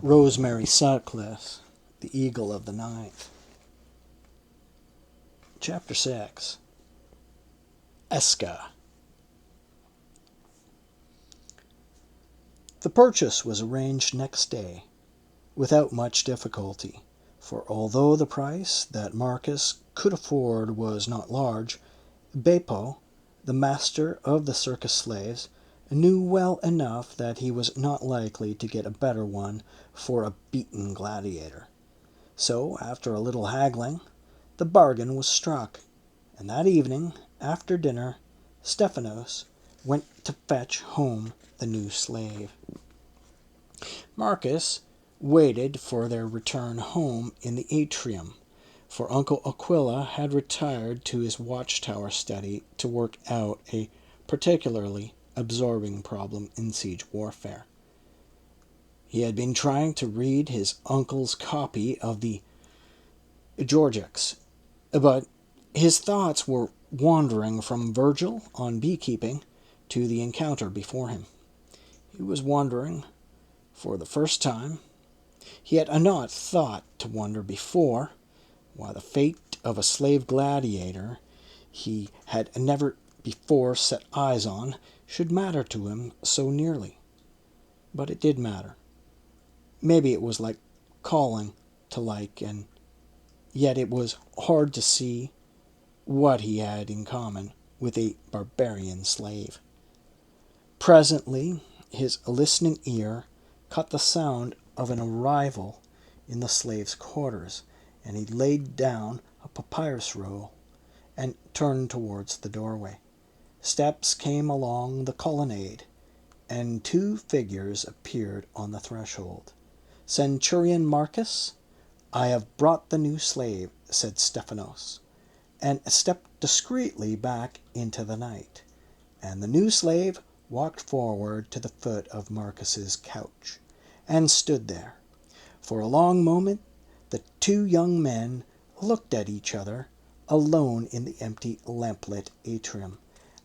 Rosemary Sutcliff, the Eagle of the Ninth. Chapter 6. Esca. The purchase was arranged next day, without much difficulty, for although the price that Marcus could afford was not large, Beppo, the master of the circus slaves, knew well enough that he was not likely to get a better one for a beaten gladiator. So, after a little haggling, the bargain was struck, and that evening, after dinner, Stephanos went to fetch home the new slave. Marcus waited for their return home in the atrium, for Uncle Aquila had retired to his watchtower study to work out a particularly absorbing problem in siege warfare. He had been trying to read his uncle's copy of the Georgics, but his thoughts were wandering from Virgil on beekeeping to the encounter before him. He was wondering for the first time. He had not thought to wonder before why the fate of a slave gladiator he had never before set eyes on should matter to him so nearly. But it did matter. Maybe it was like calling to like, and yet it was hard to see what he had in common with a barbarian slave. Presently, his listening ear caught the sound of an arrival in the slave's quarters, and he laid down a papyrus roll and turned towards the doorway. Steps came along the colonnade, and two figures appeared on the threshold. "Centurion Marcus, I have brought the new slave," said Stephanos, and stepped discreetly back into the night. And the new slave walked forward to the foot of Marcus's couch, and stood there. For a long moment the two young men looked at each other, alone in the empty lamplit atrium,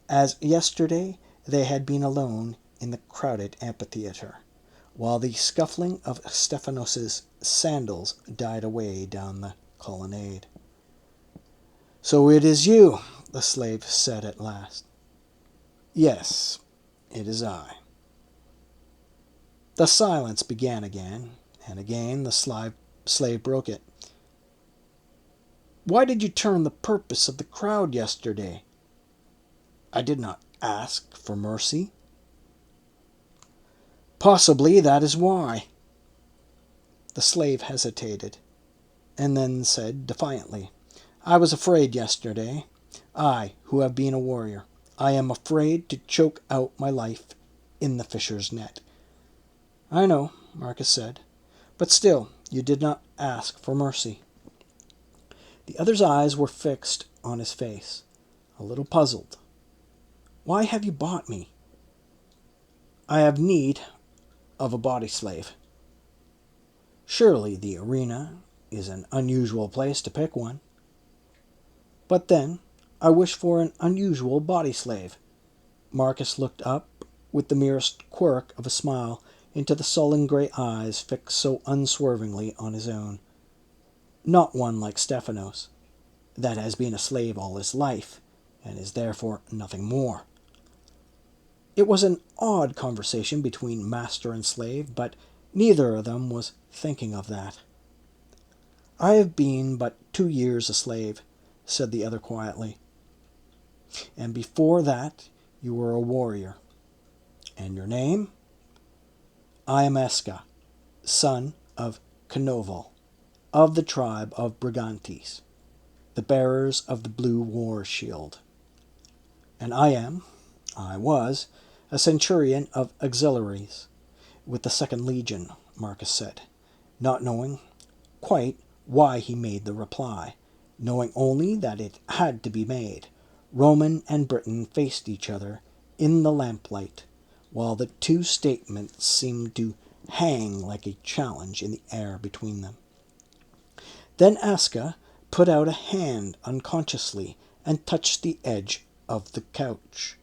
as yesterday they had been alone in the crowded amphitheatre, while the scuffling of Stephanos's sandals died away down the colonnade. "So it is you," the slave said at last. "Yes, it is I." The silence began again, and again the slave broke it. "Why did you turn the purpose of the crowd yesterday?" "I did not ask for mercy." "Possibly that is why." The slave hesitated, and then said defiantly, "I was afraid yesterday. I, who have been a warrior, I am afraid to choke out my life in the fisher's net." "I know," Marcus said, "but still you did not ask for mercy." The other's eyes were fixed on his face, a little puzzled. "Why have you bought me?" "I have need of a body slave." "Surely the arena is an unusual place to pick one." "But then, I wish for an unusual body slave." Marcus looked up with the merest quirk of a smile into the sullen grey eyes fixed so unswervingly on his own. "Not one like Stephanos, that has been a slave all his life, and is therefore nothing more." It was an odd conversation between master and slave, but neither of them was thinking of that. "I have been but 2 years a slave," said the other quietly. "And before that you were a warrior. And your name?" "I am Esca, son of Canoval, of the tribe of Brigantes, the bearers of the blue war shield." "And I was, a centurion of auxiliaries with the 2nd Legion," Marcus said, not knowing quite why he made the reply, knowing only that it had to be made. Roman and Briton faced each other in the lamplight, while the two statements seemed to hang like a challenge in the air between them. Then Esca put out a hand unconsciously and touched the edge of the couch.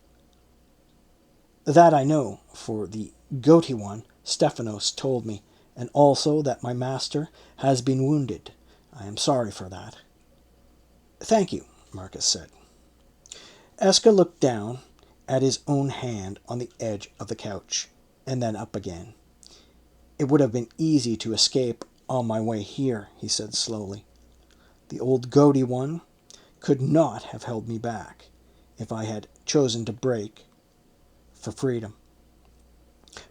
"That I know, for the goatee one Stephanos told me, and also that my master has been wounded. I am sorry for that." "Thank you," Marcus said. Esca looked down at his own hand on the edge of the couch, and then up again. "It would have been easy to escape on my way here," he said slowly. "The old goaty one could not have held me back if I had chosen to break for freedom.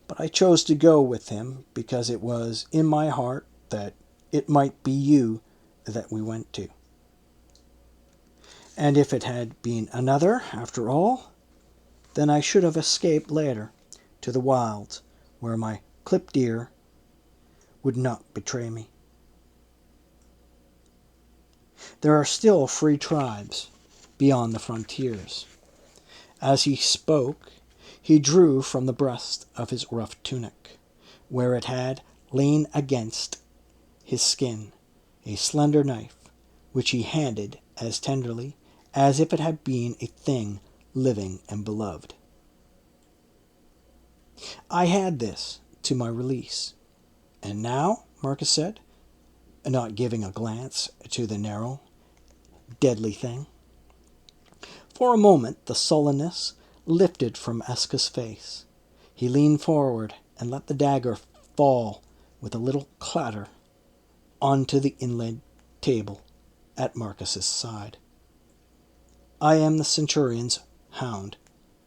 But I chose to go with him because it was in my heart that it might be you that we went to. And if it had been another, after all, then I should have escaped later to the wilds where my clipped ear would not betray me. There are still free tribes beyond the frontiers." As he spoke, he drew from the breast of his rough tunic, where it had lain against his skin, a slender knife, which he handed as tenderly as if it had been a thing living and beloved. "I had this to my release. And now," Marcus said, not giving a glance to the narrow, deadly thing. For a moment the sullenness lifted from Esca's face. He leaned forward and let the dagger fall with a little clatter onto the inlaid table at Marcus's side. "I am the centurion's hound,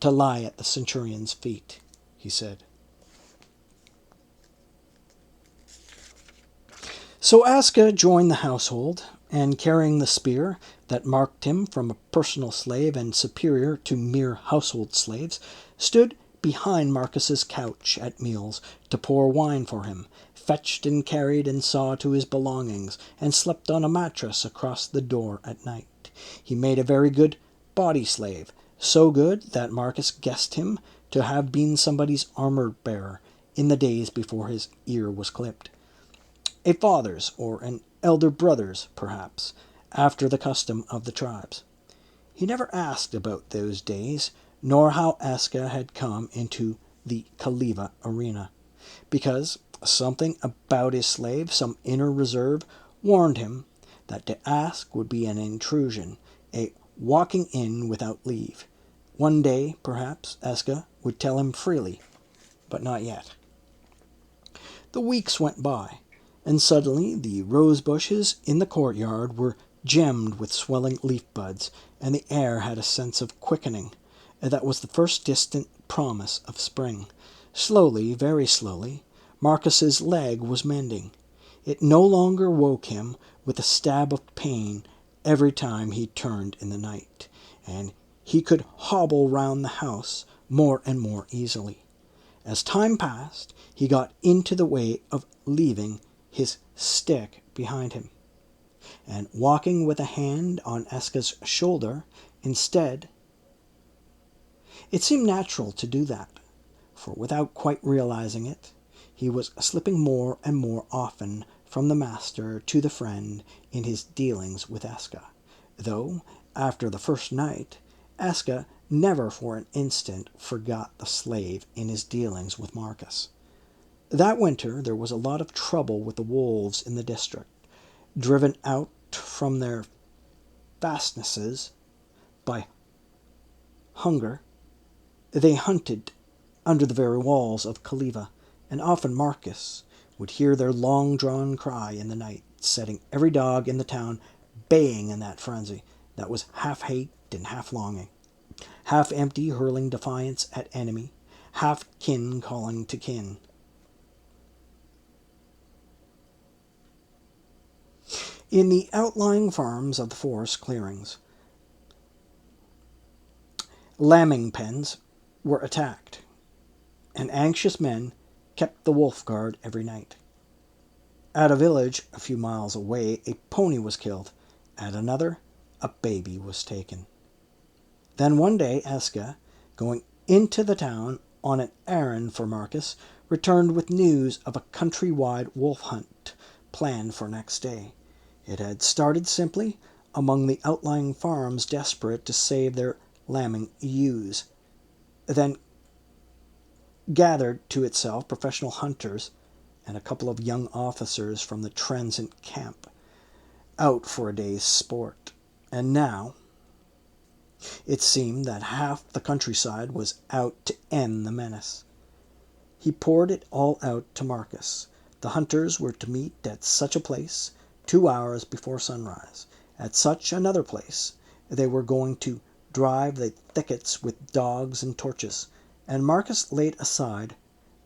to lie at the centurion's feet," he said. So Esca joined the household, and carrying the spear that marked him from a personal slave and superior to mere household slaves, stood behind Marcus's couch at meals to pour wine for him, fetched and carried and saw to his belongings, and slept on a mattress across the door at night. He made a very good body slave, so good that Marcus guessed him to have been somebody's armor-bearer in the days before his ear was clipped. A father's or an elder brother's, perhaps, after the custom of the tribes. He never asked about those days, nor how Esca had come into the Khaliva arena, because something about his slave, some inner reserve, warned him that to ask would be an intrusion, a walking in without leave. One day, perhaps, Esca would tell him freely, but not yet. The weeks went by, and suddenly the rose bushes in the courtyard were gemmed with swelling leaf buds, and the air had a sense of quickening. That was the first distant promise of spring. Slowly, very slowly, Marcus's leg was mending. It no longer woke him with a stab of pain every time he turned in the night, and he could hobble round the house more and more easily. As time passed, he got into the way of leaving his stick behind him, and walking with a hand on Esca's shoulder instead. It seemed natural to do that, for without quite realizing it, he was slipping more and more often from the master to the friend in his dealings with Esca, though, after the first night, Esca never for an instant forgot the slave in his dealings with Marcus. That winter there was a lot of trouble with the wolves in the district. Driven out from their fastnesses by hunger, they hunted under the very walls of Khaliva, and often Marcus would hear their long-drawn cry in the night, setting every dog in the town baying in that frenzy that was half hate and half longing, half empty hurling defiance at enemy, half kin calling to kin. In the outlying farms of the forest clearings, lambing pens were attacked, and anxious men kept the wolf guard every night. At a village a few miles away, a pony was killed. At another, a baby was taken. Then one day, Esca, going into the town on an errand for Marcus, returned with news of a country-wide wolf hunt planned for next day. It had started simply among the outlying farms desperate to save their lambing ewes, then gathered to itself professional hunters and a couple of young officers from the transient camp, out for a day's sport. And now it seemed that half the countryside was out to end the menace. He poured it all out to Marcus. The hunters were to meet at such a place 2 hours before sunrise. At such another place they were going to drive the thickets with dogs and torches. And Marcus laid aside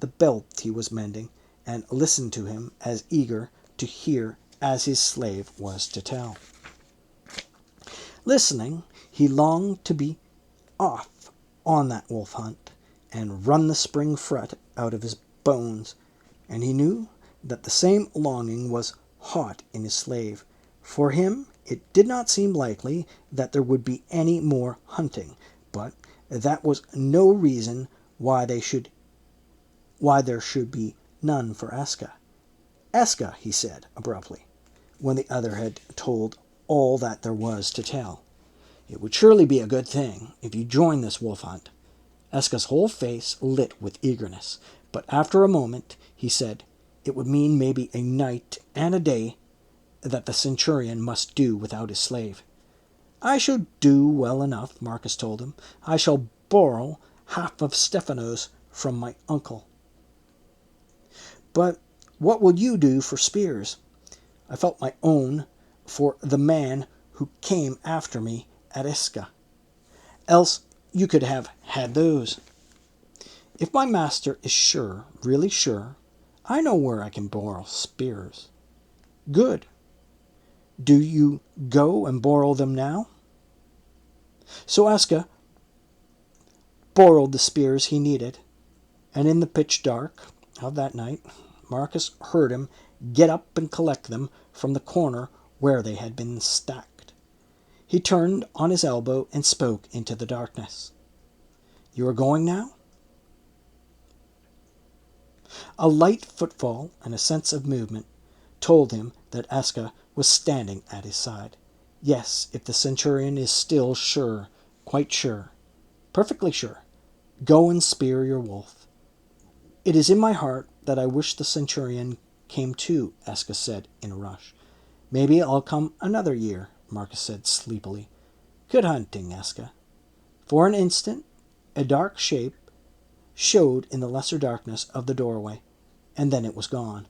the belt he was mending, and listened to him, as eager to hear as his slave was to tell. Listening, he longed to be off on that wolf hunt, and run the spring fret out of his bones, and he knew that the same longing was hot in his slave. For him it did not seem likely that there would be any more hunting, but that was no reason why there should be none for Esca. Esca, he said abruptly, when the other had told all that there was to tell, it would surely be a good thing if you joined this wolf hunt. Esca's whole face lit with eagerness, but after a moment he said it would mean maybe a night and a day that the centurion must do without his slave. I shall do well enough, Marcus told him. I shall borrow half of Stephanos from my uncle. But what will you do for spears? I felt my own for the man who came after me at Esca. Else you could have had those. If my master is sure, really sure, I know where I can borrow spears. Good. Do you go and borrow them now? So Esca borrowed the spears he needed, and in the pitch dark of that night, Marcus heard him get up and collect them from the corner where they had been stacked. He turned on his elbow and spoke into the darkness. You are going now? A light footfall and a sense of movement told him that Esca was standing at his side. Yes, if the centurion is still sure, quite sure, perfectly sure, go and spear your wolf. It is in my heart that I wish the centurion came too, Esca said in a rush. Maybe I'll come another year, Marcus said sleepily. Good hunting, Esca. For an instant, a dark shape showed in the lesser darkness of the doorway, and then it was gone.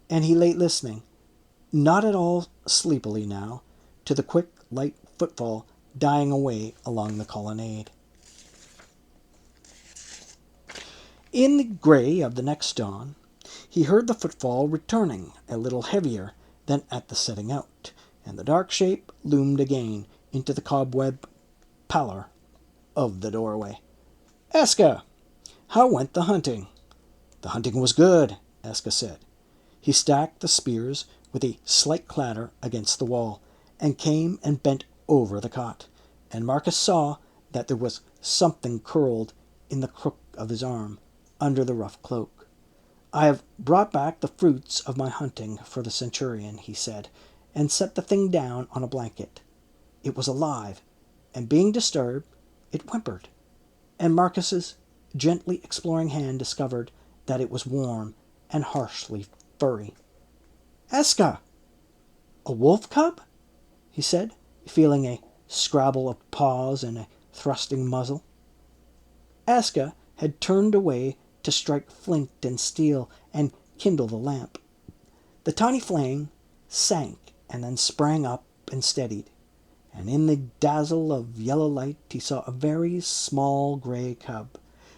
And he lay listening, not at all sleepily now, to the quick, light footfall dying away along the colonnade. In the grey of the next dawn, he heard the footfall returning, a little heavier than at the setting out, and the dark shape loomed again into the cobweb pallor of the doorway. Esca, how went the hunting? The hunting was good, Esca said. He stacked the spears with a slight clatter against the wall, and came and bent over the cot, and Marcus saw that there was something curled in the crook of his arm, under the rough cloak. I have brought back the fruits of my hunting for the centurion, he said, and set the thing down on a blanket. It was alive, and being disturbed, it whimpered, and Marcus's gently exploring hand discovered that it was warm and harshly furry. Esca! A wolf cub? He said, feeling a scrabble of paws and a thrusting muzzle. Esca had turned away to strike flint and steel and kindle the lamp. The tiny flame sank and then sprang up and steadied, and in the dazzle of yellow light he saw a very small grey cub,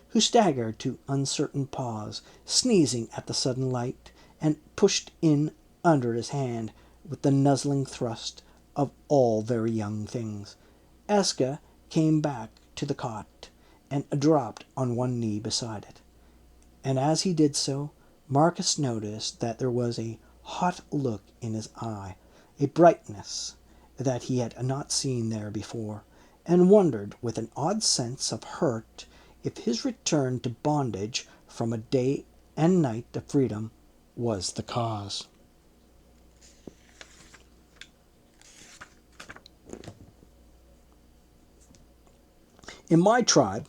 who staggered to uncertain paws, sneezing at the sudden light, and pushed in under his hand with the nuzzling thrust of all very young things. Esca came back to the cot and dropped on one knee beside it. And as he did so, Marcus noticed that there was a hot look in his eye, a brightness that he had not seen there before, and wondered with an odd sense of hurt if his return to bondage from a day and night of freedom was the cause. In my tribe,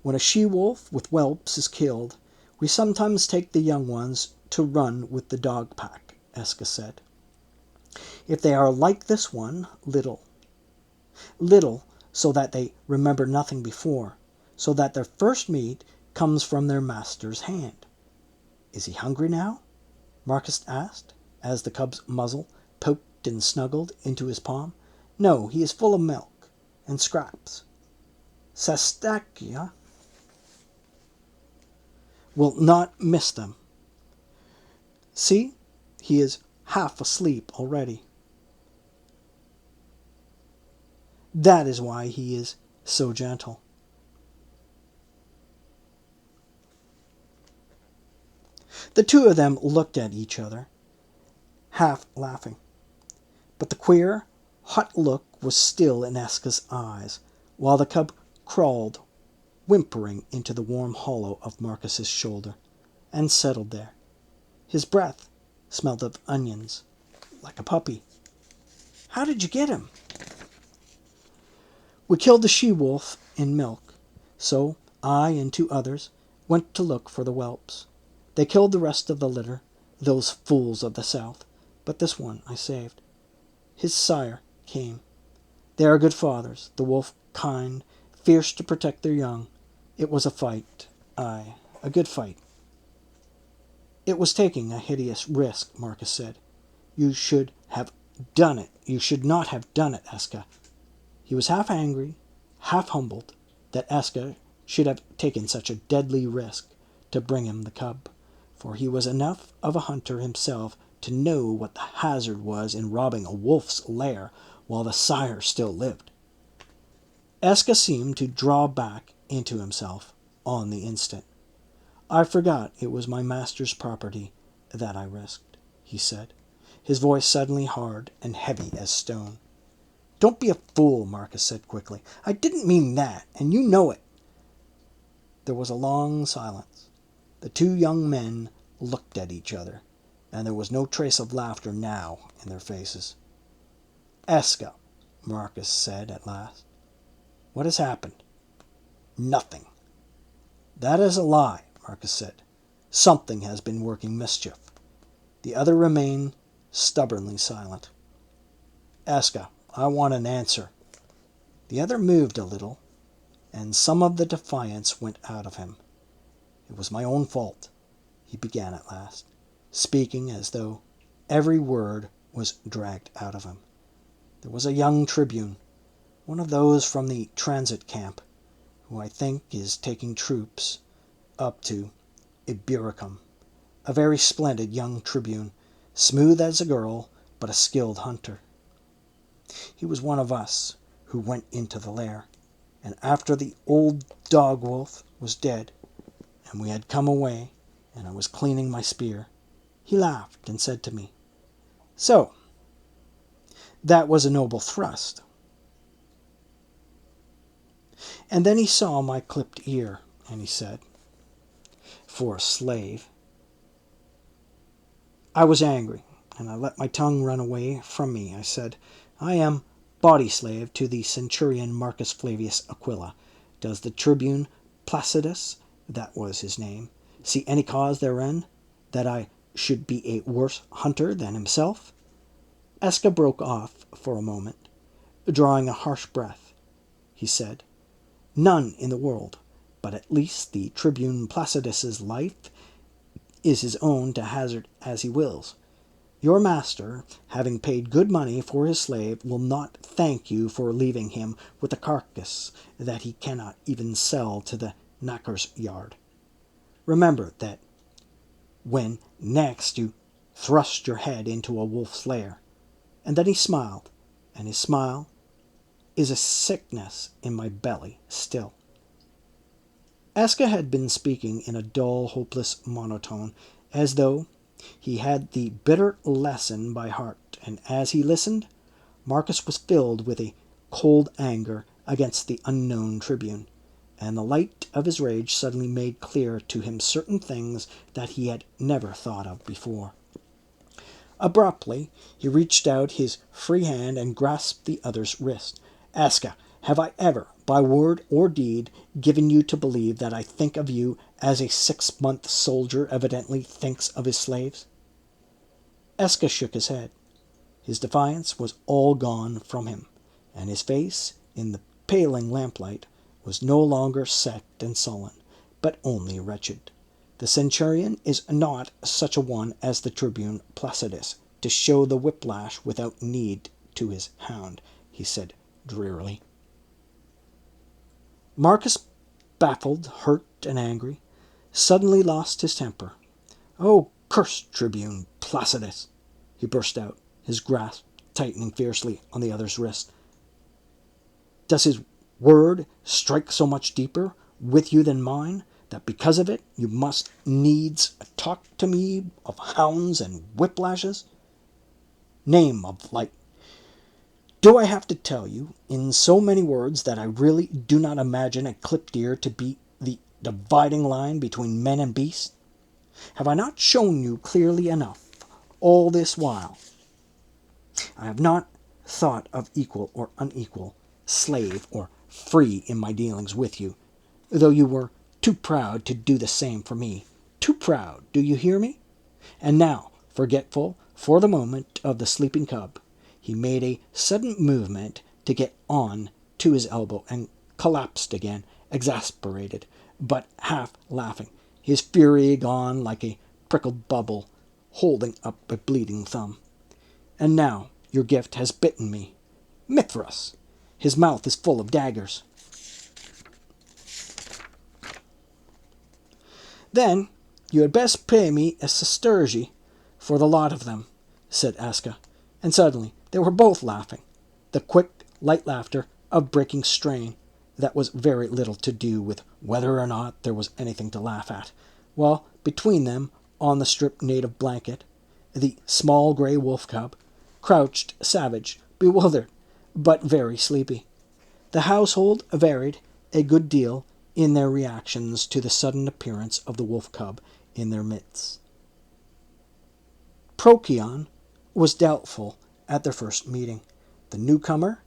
when a she-wolf with whelps is killed, We sometimes take the young ones to run with the dog pack, Esca said. If they are like this one, little. Little, so that they remember nothing before, so that their first meat comes from their master's hand. Is he hungry now? Marcus asked, as the cub's muzzle poked and snuggled into his palm. No, he is full of milk and scraps. Sastakia will not miss them. See, he is half asleep already. That is why he is so gentle. The two of them looked at each other, half laughing. But the queer, hot look was still in Esca's eyes, while the cub crawled, whimpering, into the warm hollow of Marcus's shoulder, and settled there. His breath smelled of onions, like a puppy. How did you get him? We killed the she-wolf in milk, so I and 2 others went to look for the whelps. They killed the rest of the litter, those fools of the south, but this one I saved. His sire came. They are good fathers, the wolf kind, fierce to protect their young. It was a fight, aye, a good fight. It was taking a hideous risk, Marcus said. You should have done it. You should not have done it, Esca. He was half angry, half humbled, that Esca should have taken such a deadly risk to bring him the cub, for he was enough of a hunter himself to know what the hazard was in robbing a wolf's lair while the sire still lived. Esca seemed to draw back into himself on the instant. I forgot it was my master's property that I risked, he said, his voice suddenly hard and heavy as stone. Don't be a fool, Marcus said quickly. I didn't mean that, and you know it. There was a long silence. The 2 young men looked at each other, and there was no trace of laughter now in their faces. Esca, Marcus said at last. What has happened? Nothing. That is a lie, Marcus said. Something has been working mischief. The other remained stubbornly silent. Esca, I want an answer. The other moved a little, and some of the defiance went out of him. It was my own fault, he began at last, speaking as though every word was dragged out of him. There was a young tribune, one of those from the transit camp, who I think is taking troops up to Ibericum. A very splendid young tribune, smooth as a girl, but a skilled hunter. He was one of us who went into the lair, and after the old dog-wolf was dead, and we had come away, and I was cleaning my spear, he laughed and said to me, So, that was a noble thrust. And then he saw my clipped ear, and he said, For a slave. I was angry, and I let my tongue run away from me. I said, I am body slave to the centurion Marcus Flavius Aquila. Does the tribune Placidus, that was his name, see any cause therein, that I should be a worse hunter than himself? Esca broke off for a moment, drawing a harsh breath. He said, None in the world, but at least the tribune Placidus's life is his own to hazard as he wills. Your master, having paid good money for his slave, will not thank you for leaving him with a carcass that he cannot even sell to the knacker's yard. Remember that when next you thrust your head into a wolf's lair. And then he smiled, and his smile is a sickness in my belly still. Esca had been speaking in a dull, hopeless monotone, as though he had the bitter lesson by heart, and as he listened, Marcus was filled with a cold anger against the unknown tribune, and the light of his rage suddenly made clear to him certain things that he had never thought of before. Abruptly, he reached out his free hand and grasped the other's wrist. Esca, have I ever by word or deed, given you to believe that I think of you as a 6-month soldier evidently thinks of his slaves?" Esca shook his head. His defiance was all gone from him, and his face, in the paling lamplight, was no longer set and sullen, but only wretched. The centurion is not such a one as the tribune Placidus, to show the whiplash without need to his hound, he said drearily. Marcus, baffled, hurt, and angry, suddenly lost his temper. "Oh, curse Tribune Placidus!" he burst out, his grasp tightening fiercely on the other's wrist. "Does his word strike so much deeper with you than mine, that because of it you must needs talk to me of hounds and whiplashes? Name of light! Do I have to tell you in so many words that I really do not imagine a clipped ear to be the dividing line between men and beasts? Have I not shown you clearly enough all this while? I have not thought of equal or unequal, slave or free in my dealings with you, though you were too proud to do the same for me. Too proud, do you hear me? And now, forgetful for the moment of the sleeping cub, he made a sudden movement to get on to his elbow and collapsed again, exasperated, but half laughing, his fury gone like a prickled bubble, holding up a bleeding thumb. "And now your gift has bitten me. Mithras! His mouth is full of daggers." "Then you had best pay me a sesterce for the lot of them," said Esca, and suddenly they were both laughing, the quick, light laughter of breaking strain that was very little to do with whether or not there was anything to laugh at, while between them, on the stripped native blanket, the small grey wolf cub crouched savage, bewildered, but very sleepy. The household varied a good deal in their reactions to the sudden appearance of the wolf cub in their midst. Procyon was doubtful at their first meeting. The newcomer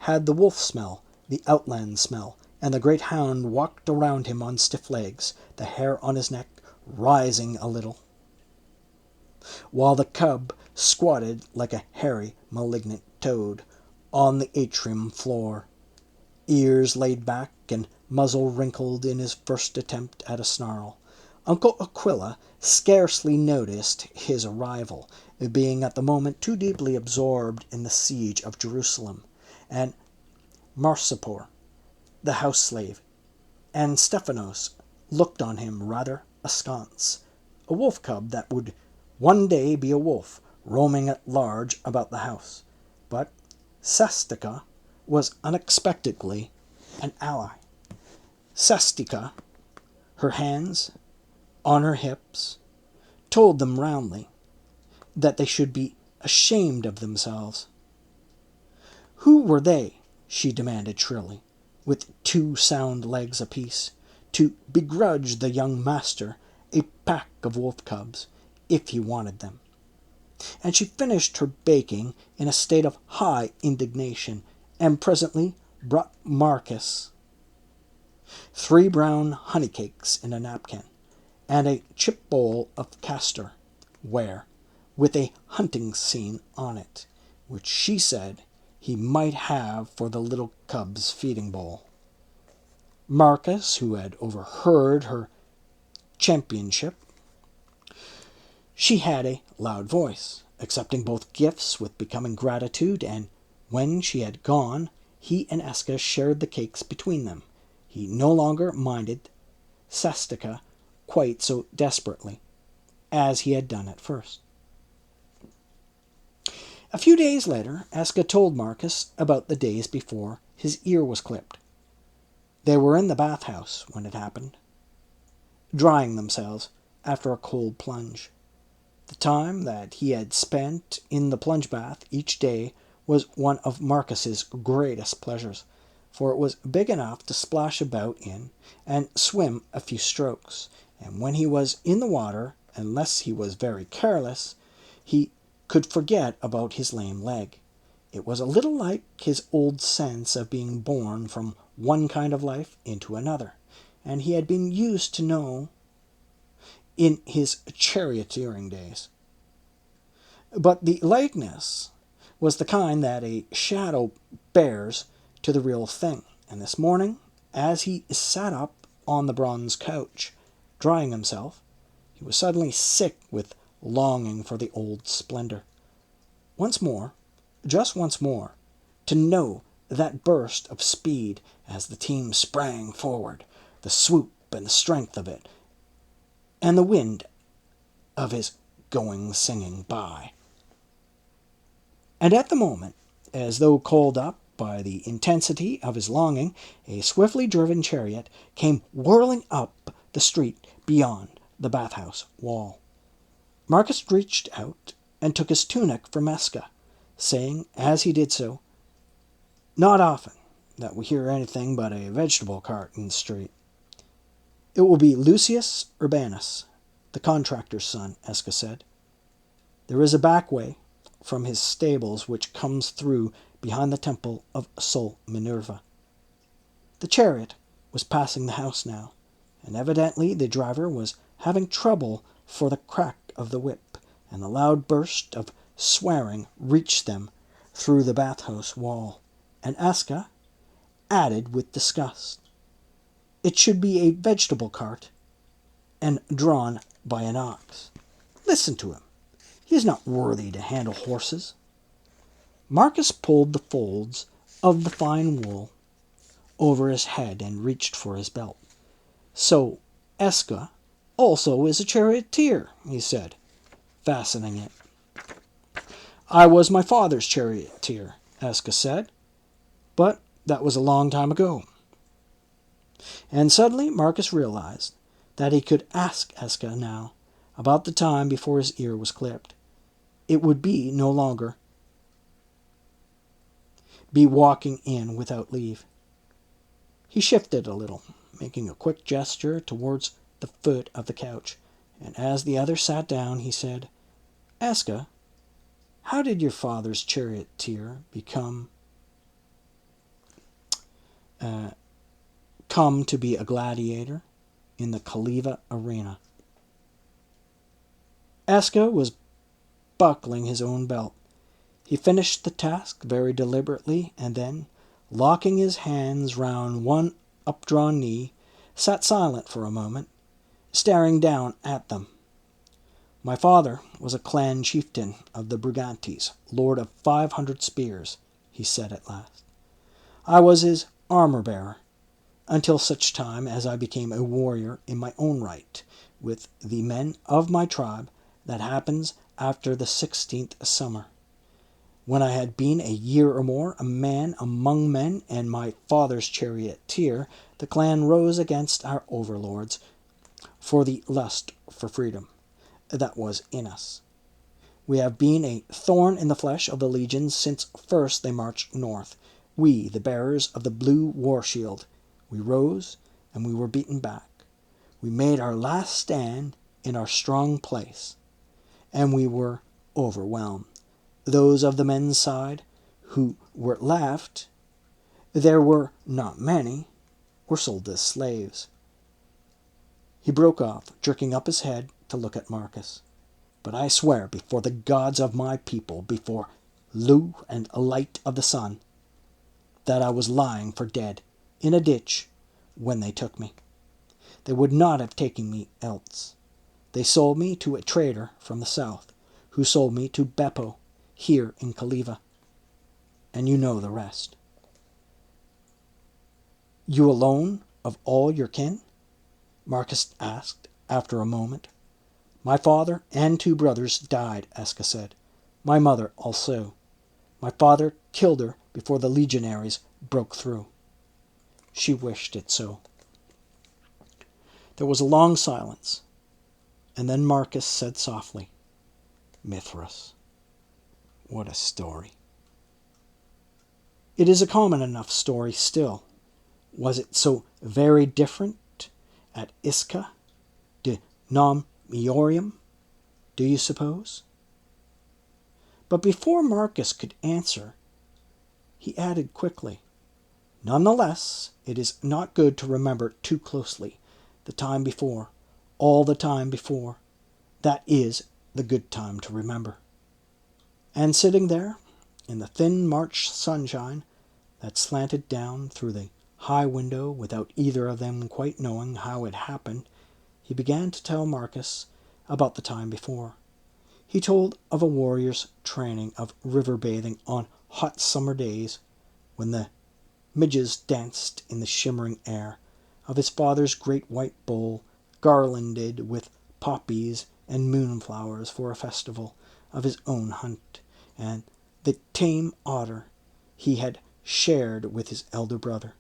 had the wolf smell, the outland smell, and the great hound walked around him on stiff legs, the hair on his neck rising a little, while the cub squatted like a hairy, malignant toad on the atrium floor, ears laid back and muzzle wrinkled in his first attempt at a snarl. Uncle Aquila scarcely noticed his arrival, being at the moment too deeply absorbed in the siege of Jerusalem, and Marsupor, the house-slave, and Stephanos looked on him rather askance, a wolf-cub that would one day be a wolf, roaming at large about the house. But Sestica was unexpectedly an ally. Sestica, her hands on her hips, told them roundly that they should be ashamed of themselves. Who were they, she demanded shrilly, with 2 sound legs apiece, to begrudge the young master a pack of wolf cubs, if he wanted them? And she finished her baking in a state of high indignation, and presently brought Marcus 3 brown honey cakes in a napkin, and a chip bowl of castor ware, with a hunting scene on it, which she said he might have for the little cub's feeding bowl. Marcus, who had overheard her championship, she had a loud voice, accepting both gifts with becoming gratitude, and when she had gone, he and Esca shared the cakes between them. He no longer minded Sestica quite so desperately as he had done at first. A few days later, Esca told Marcus about the days before his ear was clipped. They were in the bathhouse when it happened, drying themselves after a cold plunge. The time that he had spent in the plunge bath each day was one of Marcus's greatest pleasures, for it was big enough to splash about in and swim a few strokes, and when he was in the water, unless he was very careless, he could forget about his lame leg. It was a little like his old sense of being born from one kind of life into another, and he had been used to know in his charioteering days. But the likeness was the kind that a shadow bears to the real thing, and this morning, as he sat up on the bronze couch, drying himself, he was suddenly sick with longing for the old splendor. Once more, just once more, to know that burst of speed as the team sprang forward, the swoop and the strength of it, and the wind of his going singing by. And at the moment, as though called up by the intensity of his longing, a swiftly driven chariot came whirling up the street beyond the bathhouse wall. Marcus reached out and took his tunic from Esca, saying as he did so, "Not often that we hear anything but a vegetable cart in the street." "It will be Lucius Urbanus, the contractor's son," Esca said. "There is a back way from his stables which comes through behind the temple of Sol Minerva." The chariot was passing the house now, and evidently the driver was having trouble, for the crack of the whip and the loud burst of swearing reached them through the bathhouse wall, and Esca added with disgust, "It should be a vegetable cart, and drawn by an ox. Listen to him. He is not worthy to handle horses." Marcus pulled the folds of the fine wool over his head and reached for his belt. "So Esca also is a charioteer," he said, fastening it. "I was my father's charioteer," Esca said, "but that was a long time ago." And suddenly Marcus realized that he could ask Esca now about the time before his ear was clipped. It would be no longer be walking in without leave. He shifted a little, making a quick gesture towards the foot of the couch, and as the other sat down, he said, "Esca, how did your father's charioteer come to be a gladiator in the Caliva arena?" Esca was buckling his own belt. He finished the task very deliberately, and then, locking his hands round one updrawn knee, sat silent for a moment, staring down at them. "My father was a clan chieftain of the Brigantes, lord of 500 spears," he said at last. "I was his armor-bearer, until such time as I became a warrior in my own right, with the men of my tribe. That happens after the 16th summer. When I had been a year or more a man among men and my father's charioteer, the clan rose against our overlords for the lust for freedom that was in us. We have been a thorn in the flesh of the legions since first they marched north. We, the bearers of the blue war shield, we rose and we were beaten back. We made our last stand in our strong place, and we were overwhelmed. Those of the men's side who were left, there were not many, were sold as slaves." He broke off, jerking up his head to look at Marcus. "But I swear before the gods of my people, before Lu and light of the sun, that I was lying for dead in a ditch when they took me. They would not have taken me else. They sold me to a trader from the south, who sold me to Beppo, here in Caliva. And you know the rest." "You alone of all your kin?" Marcus asked after a moment. "My father and 2 brothers died," Esca said. "My mother also. My father killed her before the legionaries broke through. She wished it so." There was a long silence, and then Marcus said softly, "Mithras. What a story." "It is a common enough story still. Was it so very different at Isca de Nom Miorum, do you suppose?" But before Marcus could answer, he added quickly, "Nonetheless, it is not good to remember too closely. The time before, all the time before, that is the good time to remember." And sitting there, in the thin March sunshine that slanted down through the high window without either of them quite knowing how it happened, he began to tell Marcus about the time before. He told of a warrior's training of river bathing on hot summer days when the midges danced in the shimmering air, of his father's great white bull garlanded with poppies and moonflowers for a festival, of his own hunt, and the tame otter he had shared with his elder brother.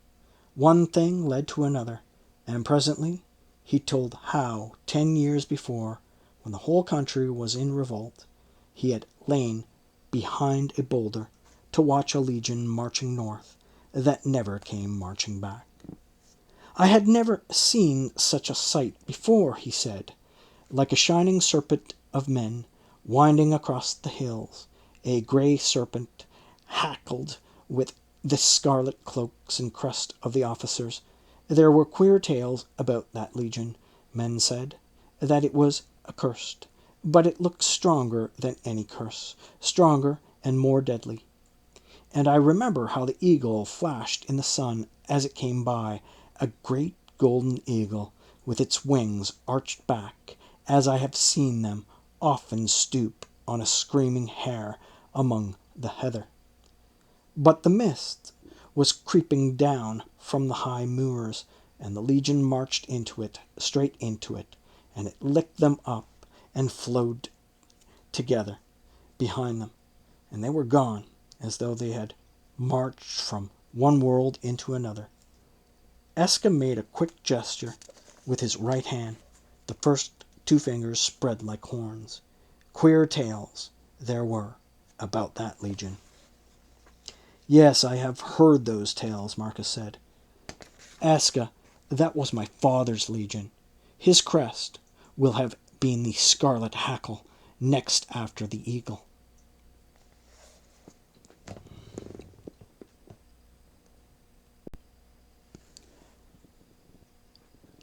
One thing led to another, and presently he told how 10 years before, when the whole country was in revolt, he had lain behind a boulder to watch a legion marching north that never came marching back. "I had never seen such a sight before," he said. "Like a shining serpent of men winding across the hills, a grey serpent hackled with the scarlet cloaks and crest of the officers. There were queer tales about that legion. Men said that it was accursed, but it looked stronger than any curse, stronger and more deadly. And I remember how the eagle flashed in the sun as it came by, a great golden eagle, with its wings arched back, as I have seen them often stoop on a screaming hare among the heather. But the mist was creeping down from the high moors, and the legion marched into it, straight into it, and it licked them up and flowed together behind them, and they were gone, as though they had marched from one world into another." Esca made a quick gesture with his right hand. The first two fingers spread like horns. Queer tales there were about that legion. "Yes, I have heard those tales," Marcus said. "Esca, that was my father's legion. His crest will have been the scarlet hackle, next after the eagle."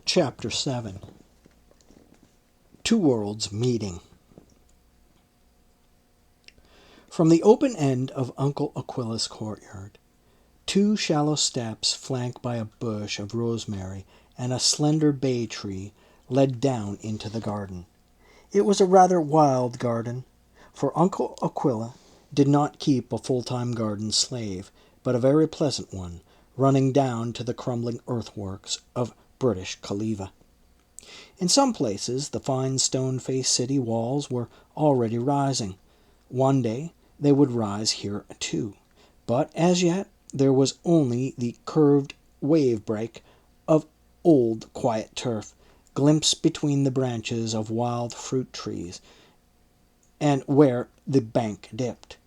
Chapter 7. Two Worlds Meeting. From the open end of Uncle Aquila's courtyard, two shallow steps flanked by a bush of rosemary and a slender bay tree led down into the garden. It was a rather wild garden, for Uncle Aquila did not keep a full-time garden slave, but a very pleasant one, running down to the crumbling earthworks of British Khaliva. In some places the fine stone-faced city walls were already rising. One day they would rise here too, but as yet there was only the curved wave-break of old quiet turf, glimpsed between the branches of wild fruit trees, and where the bank dipped.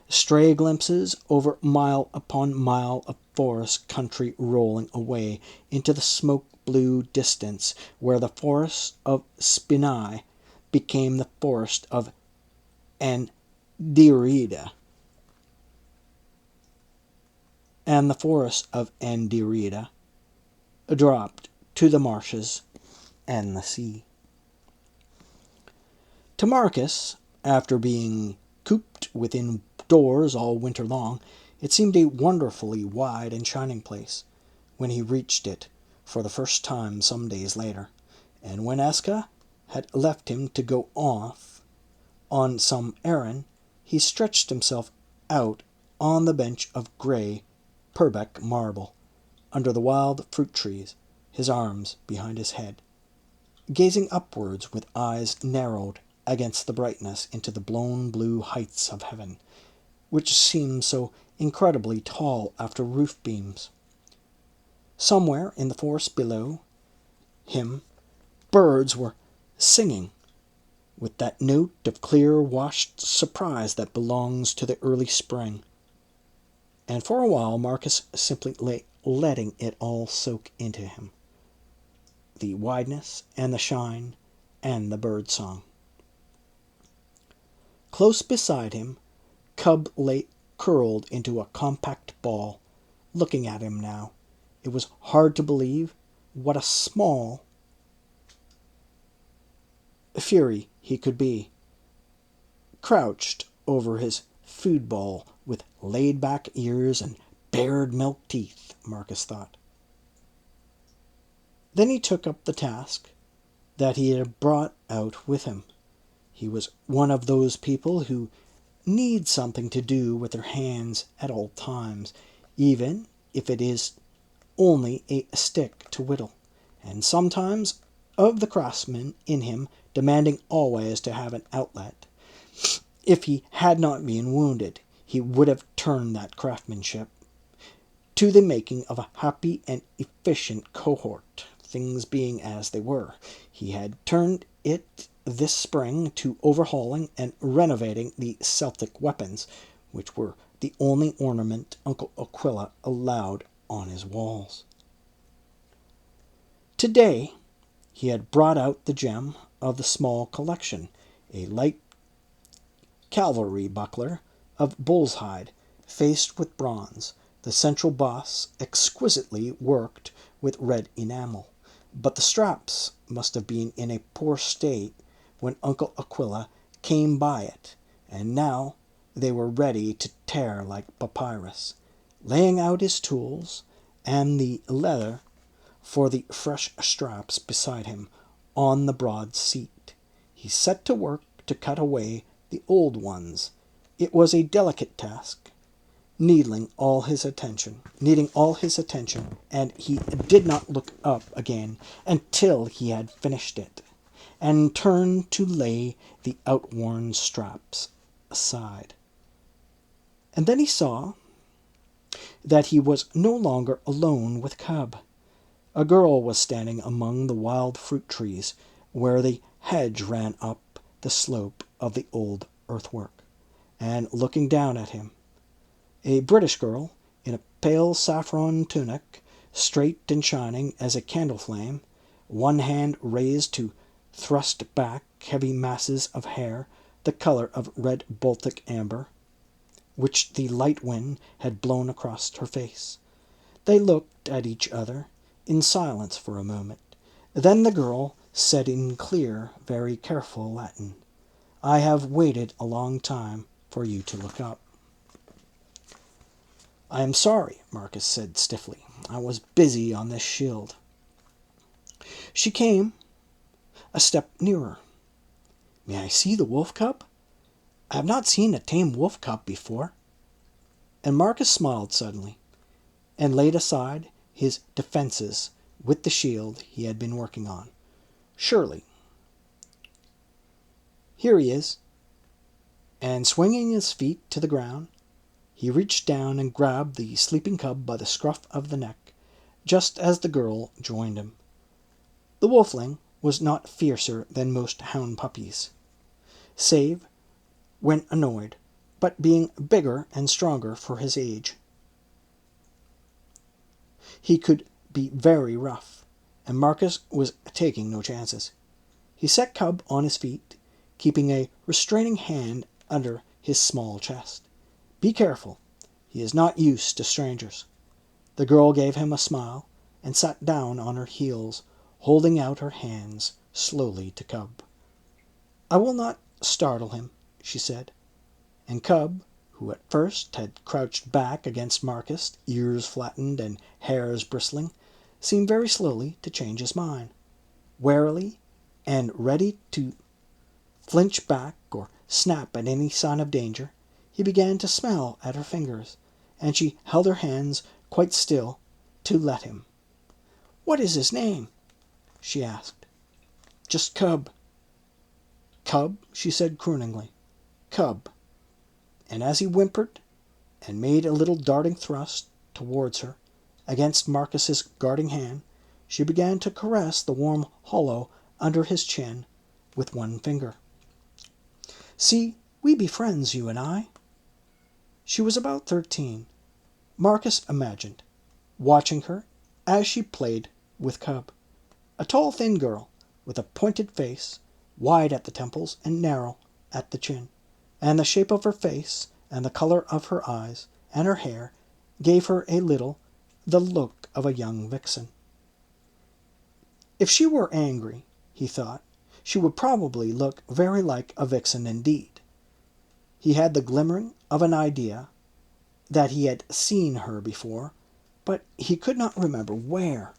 Stray glimpses over mile upon mile of forest country rolling away into the smoke-blue distance, where the forest of Spinai became the forest of Andirida, and the forest of Andirida dropped to the marshes and the sea. To Marcus, after being cooped within doors all winter long, it seemed a wonderfully wide and shining place when he reached it for the first time some days later, and when Esca had left him to go off on some errand, he stretched himself out on the bench of grey Purbeck marble, under the wild fruit trees, his arms behind his head, gazing upwards with eyes narrowed against the brightness into the blown blue heights of heaven, which seemed so incredibly tall after roof beams. Somewhere in the forest below him, birds were singing with that note of clear washed surprise that belongs to the early spring. And for a while Marcus simply lay letting it all soak into him, the wideness and the shine and the bird song. Close beside him, Cub lay curled into a compact ball, looking at him now. It was hard to believe what a small fury he could be, crouched over his food ball with laid-back ears and bared milk teeth, Marcus thought. Then he took up the task that he had brought out with him. He was one of those people who need something to do with their hands at all times, even if it is only a stick to whittle, and sometimes of the craftsman in him demanding always to have an outlet. If he had not been wounded, he would have turned that craftsmanship to the making of a happy and efficient cohort. Things being as they were, he had turned it this spring to overhauling and renovating the Celtic weapons, which were the only ornament Uncle Aquila allowed on his walls. Today he had brought out the gem of the small collection, a light cavalry buckler of bull's hide, faced with bronze, the central boss exquisitely worked with red enamel. But the straps must have been in a poor state when Uncle Aquila came by it, and now they were ready to tear like papyrus. Laying out his tools and the leather for the fresh straps beside him on the broad seat, he set to work to cut away the old ones. It was a delicate task, needing all his attention, and he did not look up again until he had finished it, and turned to lay the outworn straps aside. And then he saw that he was no longer alone with Cub. A girl was standing among the wild fruit trees where the hedge ran up the slope of the old earthwork, and looking down at him. A British girl in a pale saffron tunic, straight and shining as a candle flame, one hand raised to thrust back heavy masses of hair the color of red Baltic amber, which the light wind had blown across her face. They looked at each other in silence for a moment. Then the girl said in clear, very careful Latin, "I have waited a long time for you to look up." "I am sorry," Marcus said stiffly. "I was busy on this shield." She came a step nearer. "May I see the wolf cub? I have not seen a tame wolf cub before." And Marcus smiled suddenly, and laid aside his defences with the shield he had been working on. "Surely. Here he is." And swinging his feet to the ground, he reached down and grabbed the sleeping cub by the scruff of the neck, just as the girl joined him. The wolfling was not fiercer than most hound puppies, save when annoyed, but being bigger and stronger for his age, he could be very rough, and Marcus was taking no chances. He set Cub on his feet, keeping a restraining hand under his small chest. "Be careful. He is not used to strangers." The girl gave him a smile and sat down on her heels, holding out her hands slowly to Cub. "I will not startle him," she said, and Cub, who at first had crouched back against Marcus, ears flattened and hairs bristling, seemed very slowly to change his mind. Warily, and ready to flinch back or snap at any sign of danger, he began to smell at her fingers, and she held her hands quite still to let him. "What is his name?" she asked. "Just Cub." "Cub," she said crooningly. "Cub." And as he whimpered and made a little darting thrust towards her against Marcus's guarding hand, she began to caress the warm hollow under his chin with one finger. "See, we be friends, you and I." She was about 13, Marcus imagined, watching her as she played with Cub. A tall, thin girl, with a pointed face, wide at the temples and narrow at the chin, and the shape of her face and the color of her eyes and her hair gave her a little the look of a young vixen. If she were angry, he thought, she would probably look very like a vixen indeed. He had the glimmering of an idea that he had seen her before, but he could not remember where.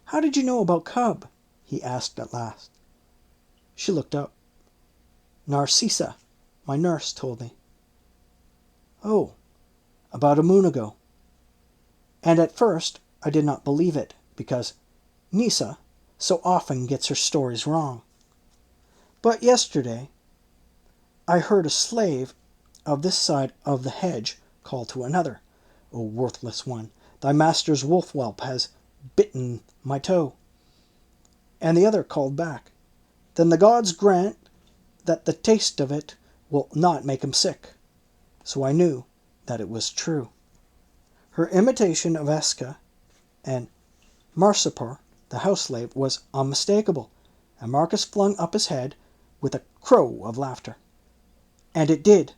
"How did you know about Cub?" he asked at last. She looked up. "Narcissa, my nurse, told me." "Oh, about a moon ago." "And at first I did not believe it, because Nisa so often gets her stories wrong. But yesterday I heard a slave of this side of the hedge call to another, 'O worthless one, thy master's wolf whelp has bitten my toe.' And the other called back, 'Then the gods grant that the taste of it will not make him sick.' So I knew that it was true." Her imitation of Esca and Marsupur, the house slave, was unmistakable, and Marcus flung up his head with a crow of laughter. "And it did.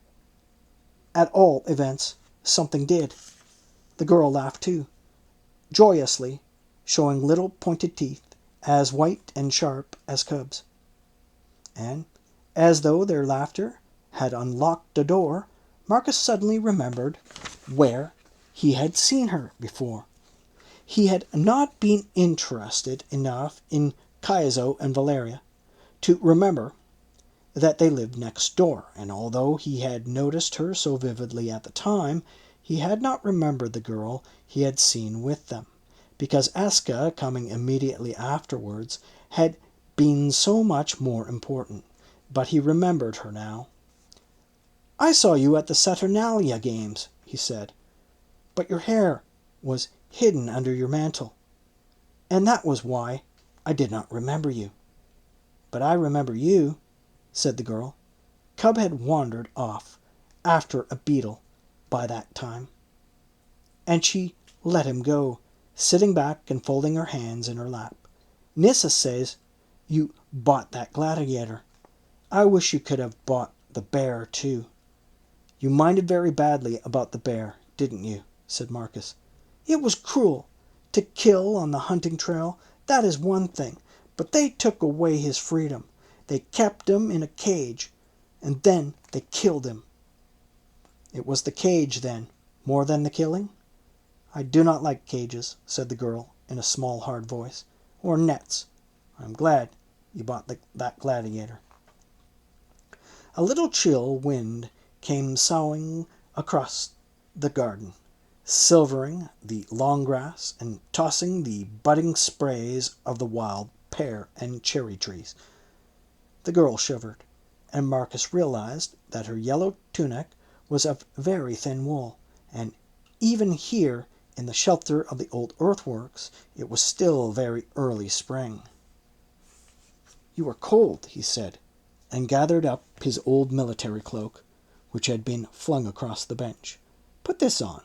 At all events, something did." The girl laughed too, joyously, showing little pointed teeth, as white and sharp as Cub's. And, as though their laughter had unlocked a door, Marcus suddenly remembered where he had seen her before. He had not been interested enough in Chiazo and Valeria to remember that they lived next door, and although he had noticed her so vividly at the time, he had not remembered the girl he had seen with them, because Esca, coming immediately afterwards, had been so much more important. But he remembered her now. "I saw you at the Saturnalia games," he said, "but your hair was hidden under your mantle, and that was why I did not remember you." "But I remember you," said the girl. Cub had wandered off after a beetle by that time, and she let him go, sitting back and folding her hands in her lap. "Nissa says you bought that gladiator. I wish you could have bought the bear too." "You minded very badly about the bear, didn't you?" said Marcus. "It was cruel. To kill on the hunting trail, that is one thing, but they took away his freedom. They kept him in a cage, and then they killed him." "It was the cage, then, more than the killing?" "I do not like cages," said the girl in a small, hard voice, "or nets. I am glad you bought that gladiator." A little chill wind came soughing across the garden, silvering the long grass and tossing the budding sprays of the wild pear and cherry trees. The girl shivered, and Marcus realized that her yellow tunic was of very thin wool, and even here in the shelter of the old earthworks it was still very early spring. "You are cold," he said, and gathered up his old military cloak, which had been flung across the bench. "Put this on.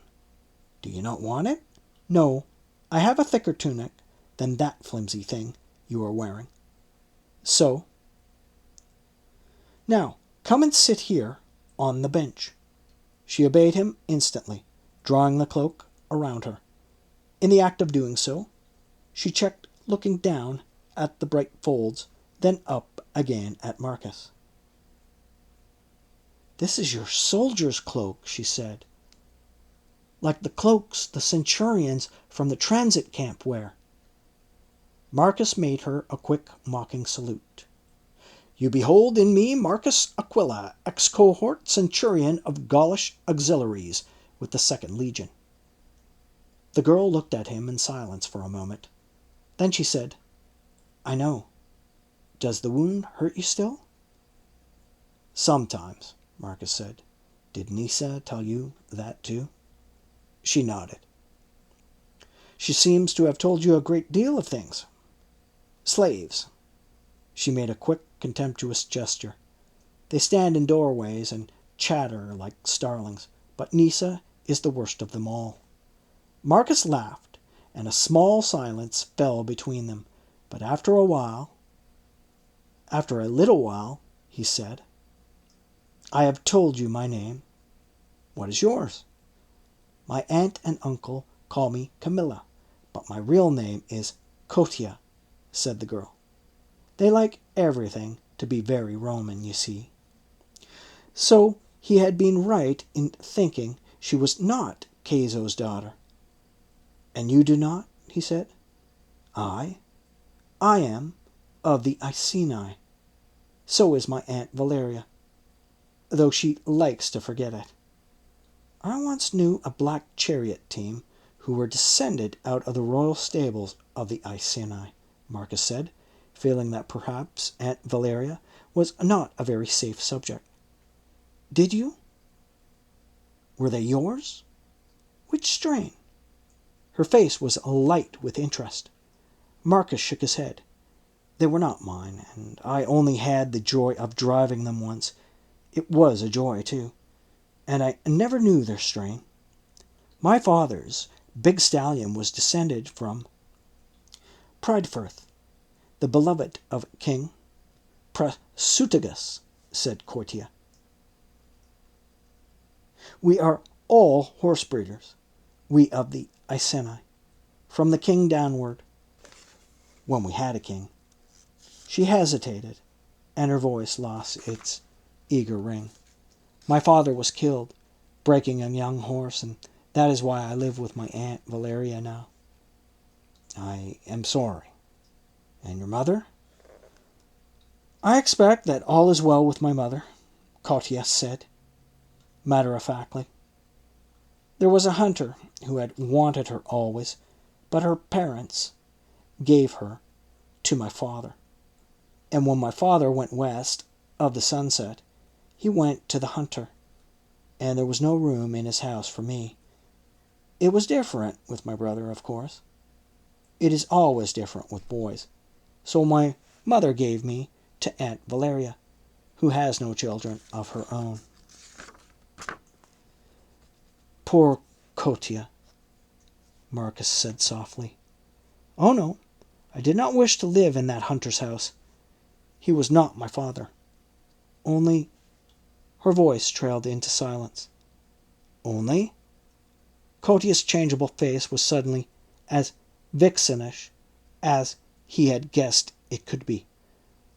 Do you not want it?" "No, I have a thicker tunic than that flimsy thing you are wearing." "So? Now, come and sit here on the bench." She obeyed him instantly, drawing the cloak around her. In the act of doing so, she checked, looking down at the bright folds, then up again at Marcus. "This is your soldier's cloak," she said, "like the cloaks the centurions from the transit camp wear." Marcus made her a quick, mocking salute. "You behold in me Marcus Aquila, ex-cohort centurion of Gaulish auxiliaries with the 2nd Legion." The girl looked at him in silence for a moment. Then she said, "I know. Does the wound hurt you still?" "Sometimes," Marcus said. "Did Nisa tell you that too?" She nodded. "She seems to have told you a great deal of things. Slaves." She made a quick, contemptuous gesture. "They stand in doorways and chatter like starlings, but Nisa is the worst of them all." Marcus laughed, and a small silence fell between them, but after a little while, he said, I have told you my name. What is yours? My aunt and uncle call me Camilla, but my real name is Kotia, said the girl. They like everything to be very Roman, you see. So he had been right in thinking she was not Caeso's daughter. And you do not? He said. I am of the Iceni. So is my Aunt Valeria, though she likes to forget it. I once knew a black chariot team who were descended out of the royal stables of the Iceni, Marcus said, feeling that perhaps Aunt Valeria was not a very safe subject. Did you? Were they yours? Which strain? Her face was alight with interest. Marcus shook his head. They were not mine, and I only had the joy of driving them once. It was a joy, too, and I never knew their strain. My father's big stallion was descended from Pridefirth, the beloved of King Prasutagus, said Courtia. We are all horse breeders, we of the Iceni, from the king downward, when we had a king. She hesitated, and her voice lost its eager ring. My father was killed, breaking a young horse, and that is why I live with my Aunt Valeria now. I am sorry. And your mother? I expect that all is well with my mother, Cotia said, matter-of-factly. There was a hunter who had wanted her always, but her parents gave her to my father. And when my father went west of the sunset, he went to the hunter, and there was no room in his house for me. It was different with my brother, of course. It is always different with boys. So my mother gave me to Aunt Valeria, who has no children of her own. Poor Cotia, Marcus said softly. Oh no, I did not wish to live in that hunter's house. He was not my father. Only... Her voice trailed into silence. Only? Cotia's changeable face was suddenly as vixenish as he had guessed it could be.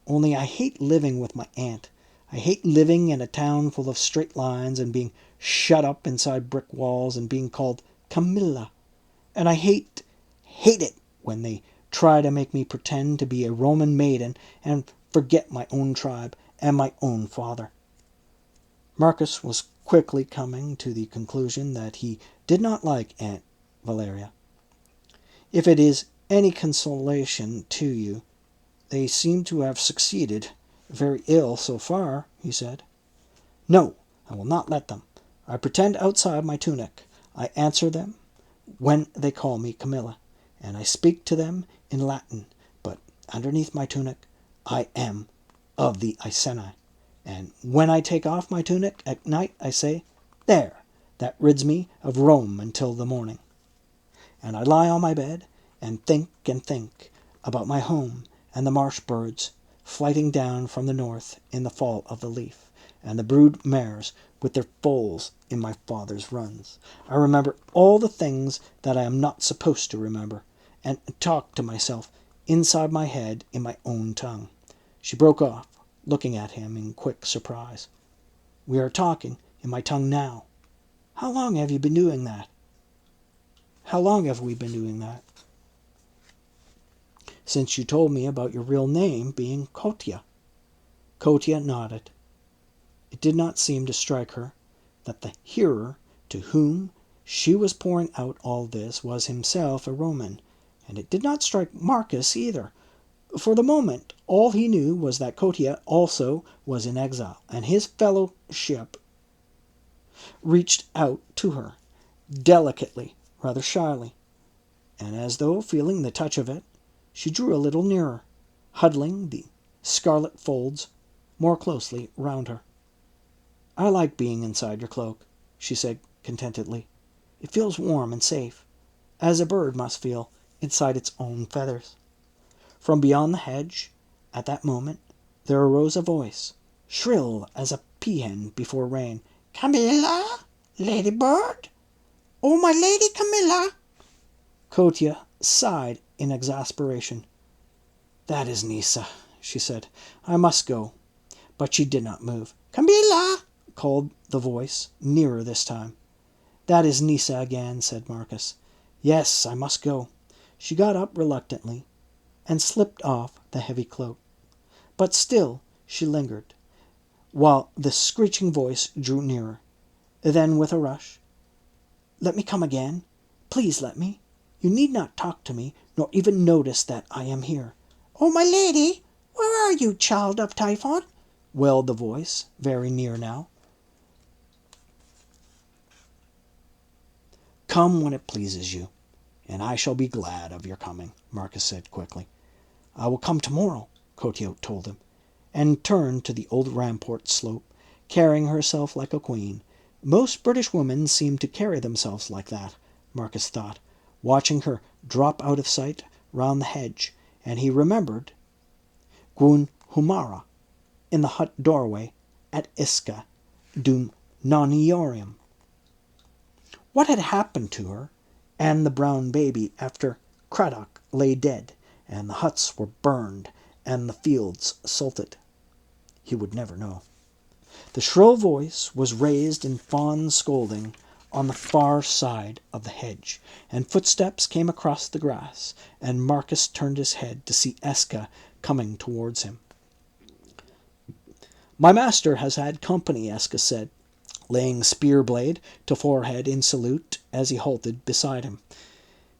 Only I hate living with my aunt. I hate living in a town full of straight lines and being shut up inside brick walls and being called Camilla. And I hate it when they try to make me pretend to be a Roman maiden and forget my own tribe and my own father. Marcus was quickly coming to the conclusion that he did not like Aunt Valeria. If it is any consolation to you, they seem to have succeeded very ill so far, he said. No, I will not let them. I pretend outside my tunic. I answer them when they call me Camilla, and I speak to them in Latin, but underneath my tunic I am of the Iceni. And when I take off my tunic at night, I say, There, that rids me of Rome until the morning. And I lie on my bed and think about my home and the marsh birds flighting down from the north in the fall of the leaf, and the brood mares with their foals in my father's runs. I remember all the things that I am not supposed to remember, and talk to myself inside my head in my own tongue. She broke off, looking at him in quick surprise. We are talking in my tongue now. How long have you been doing that? How long have we been doing that? Since you told me about your real name being Cotia. Cotia nodded. It did not seem to strike her that the hearer to whom she was pouring out all this was himself a Roman, and it did not strike Marcus either. For the moment, all he knew was that Cotia also was in exile, and his fellowship reached out to her, delicately, rather shyly, and as though feeling the touch of it, she drew a little nearer, huddling the scarlet folds more closely round her. I like being inside your cloak, she said contentedly. It feels warm and safe, as a bird must feel inside its own feathers. From beyond the hedge, at that moment, there arose a voice, shrill as a peahen before rain. "Camilla? Lady Bird? Oh, my Lady Camilla!" Kotia sighed in exasperation. "That is Nisa," she said. "I must go." But she did not move. "Camilla!" called the voice, nearer this time. "That is Nisa again," said Marcus. "Yes, I must go." She got up reluctantly and slipped off the heavy cloak. But still she lingered, while the screeching voice drew nearer. Then, with a rush, "Let me come again. Please let me. You need not talk to me, nor even notice that I am here." "Oh, my lady, where are you, child of Typhon?" wailed the voice, very near now. "Come when it pleases you, and I shall be glad of your coming," Marcus said quickly. "I will come tomorrow," Kotia told him, and turned to the old rampart slope, carrying herself like a queen. Most British women seemed to carry themselves like that, Marcus thought, watching her drop out of sight round the hedge, and he remembered Gwyn Humara in the hut doorway at Esca dum Noniorium. What had happened to her and the brown baby after Cradock lay dead, and the huts were burned, and the fields salted? He would never know. The shrill voice was raised in fond scolding on the far side of the hedge, and footsteps came across the grass, and Marcus turned his head to see Esca coming towards him. "My master has had company," Esca said, laying spear-blade to forehead in salute as he halted beside him.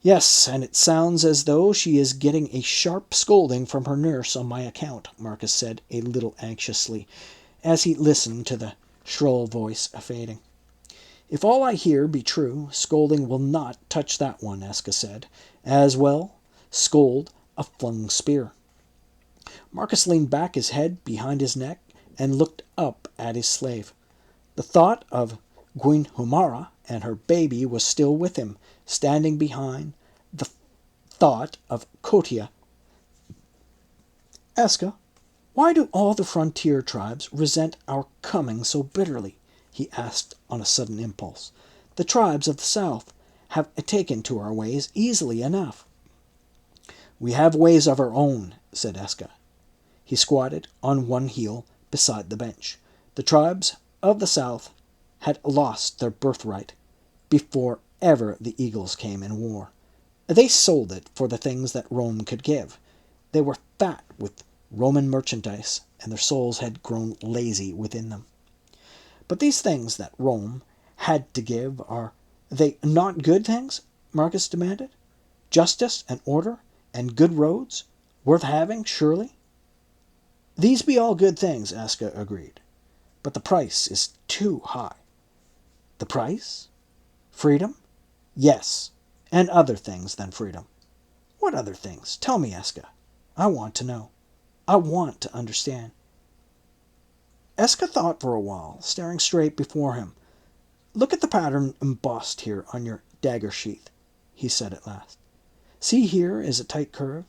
"Yes, and it sounds as though she is getting a sharp scolding from her nurse on my account," Marcus said a little anxiously, as he listened to the shrill voice fading. "If all I hear be true, scolding will not touch that one," Esca said. "As well scold a flung spear." Marcus leaned back his head behind his neck and looked up at his slave. The thought of Gwyn Humara and her baby was still with him, standing behind the thought of Kotia. "Esca, why do all the frontier tribes resent our coming so bitterly?" he asked on a sudden impulse. "The tribes of the south have taken to our ways easily enough." "We have ways of our own," said Esca. He squatted on one heel beside the bench. "The tribes of the south had lost their birthright before ever the eagles came in war. They sold it for the things that Rome could give. They were fat with Roman merchandise, and their souls had grown lazy within them." "But these things that Rome had to give, are they not good things?" Marcus demanded. "Justice and order and good roads, worth having, surely?" "These be all good things," Esca agreed. "But the price is too high." "The price? Freedom?" "Yes, and other things than freedom." "What other things? Tell me, Esca. I want to know. I want to understand." Esca thought for a while, staring straight before him. "Look at the pattern embossed here on your dagger sheath," he said at last. "See, here is a tight curve,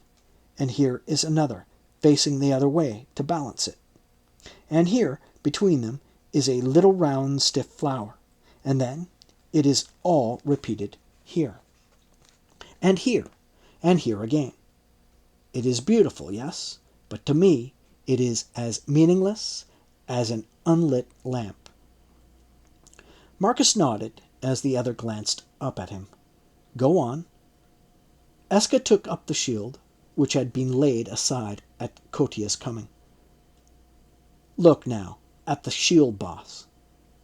and here is another, facing the other way to balance it. And here, between them, is a little round stiff flower. And then it is all repeated here. And here, and here again. It is beautiful, yes, but to me it is as meaningless as an unlit lamp." Marcus nodded as the other glanced up at him. "Go on." Esca took up the shield, which had been laid aside at Kotia's coming. "Look now at the shield boss.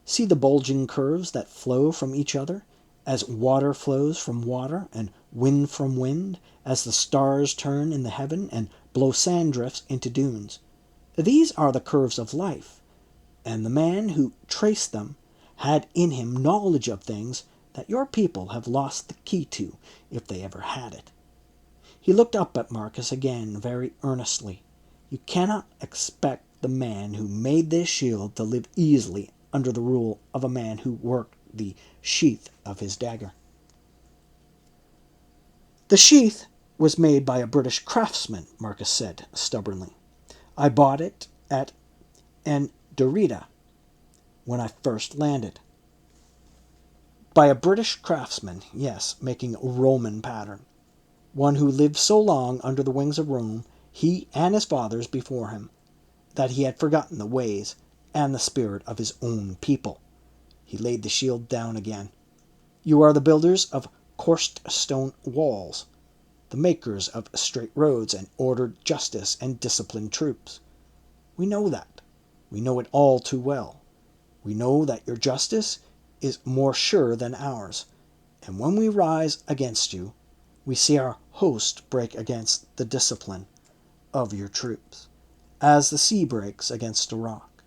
See the bulging curves that flow from each other, as water flows from water, and wind from wind, as the stars turn in the heaven and blow sand drifts into dunes. These are the curves of life, and the man who traced them had in him knowledge of things that your people have lost the key to, if they ever had it." He looked up at Marcus again very earnestly. "You cannot expect the man who made this shield to live easily under the rule of a man who worked the sheath of his dagger." "The sheath was made by a British craftsman," Marcus said stubbornly. "I bought it at Anderida. when I first landed. By a British craftsman, yes, making a Roman pattern. One who lived so long under the wings of Rome, he and his fathers before him, that he had forgotten the ways and the spirit of his own people. He laid the shield down again. You are the builders of coursed stone walls, the makers of straight roads and ordered justice and disciplined troops. We know that. We know it all too well. We know that your justice is more sure than ours, and when we rise against you, we see our host break against the discipline of your troops, as the sea breaks against a rock.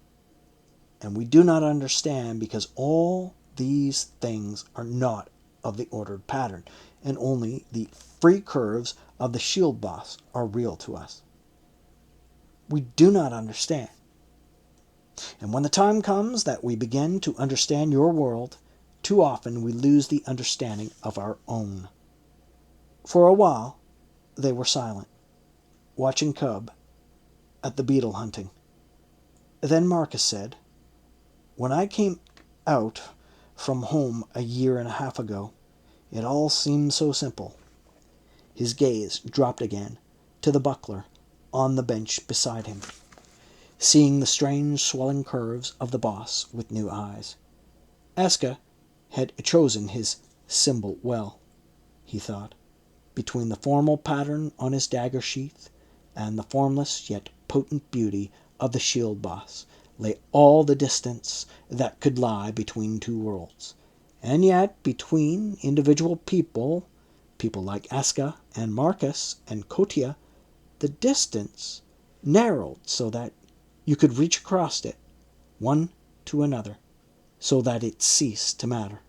And we do not understand because all these things are not of the ordered pattern, and only the free curves of the shield boss are real to us. We do not understand. And when the time comes that we begin to understand your world, too often we lose the understanding of our own. For a while, they were silent, watching Cub at the beetle hunting. Then Marcus said, "When I came out from home a year and a half ago, it all seemed so simple." His gaze dropped again to the buckler on the bench beside him, seeing the strange swelling curves of the boss with new eyes. Esca had chosen his symbol well, he thought. Between the formal pattern on his dagger sheath and the formless yet potent beauty of the shield boss lay all the distance that could lie between two worlds. And yet between individual people like Esca and Marcus and Kotia, the distance narrowed so that you could reach across it, one to another, so that it ceased to matter.